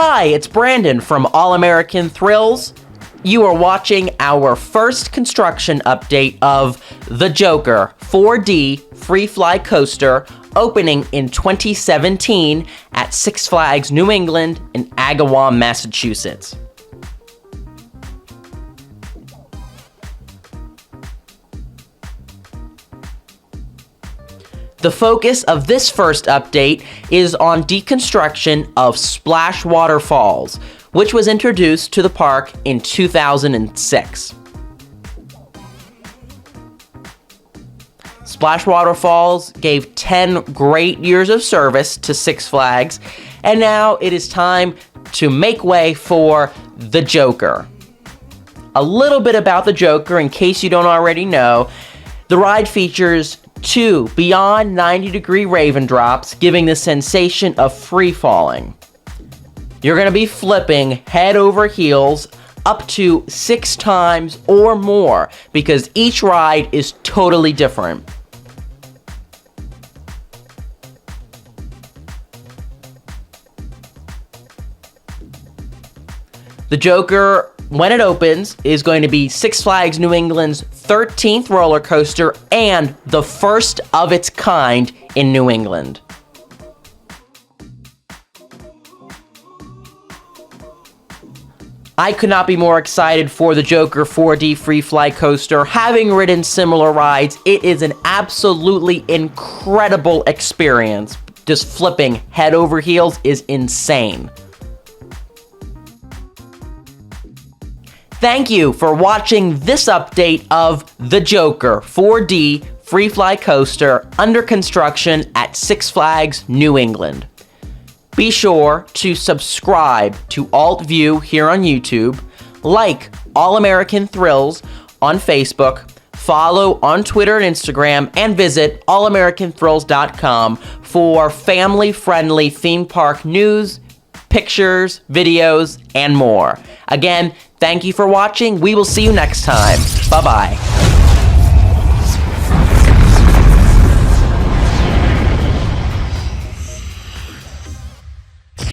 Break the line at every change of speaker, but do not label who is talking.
Hi, it's Brandon from All American Thrills. You are watching our first construction update of the Joker 4D Free Fly Coaster opening in 2017 at Six Flags New England in Agawam, Massachusetts. The focus of this first update is on deconstruction of Splash Waterfalls, which was introduced to the park in 2006. Splash Waterfalls gave 10 great years of service to Six Flags, and now it is time to make way for the Joker. A little bit about the Joker in case you don't already know. The ride features 2 beyond 90-degree Raven drops, giving the sensation of free falling. You're going to be flipping head over heels up to 6 times or more because each ride is totally different. The Joker, when it opens, is going to be Six Flags New England's 13th roller coaster and the first of its kind in New England. I could not be more excited for the Joker 4D Free Fly Coaster. Having ridden similar rides, it is an absolutely incredible experience. Just flipping head over heels is insane. Thank you for watching this update of the Joker 4D Free Fly Coaster under construction at Six Flags New England. Be sure to subscribe to AltView here on YouTube, like All American Thrills on Facebook, follow on Twitter and Instagram, and visit allamericanthrills.com for family-friendly theme park news, pictures, videos, and more. Again, thank you for watching. We will see you next time. Bye-bye.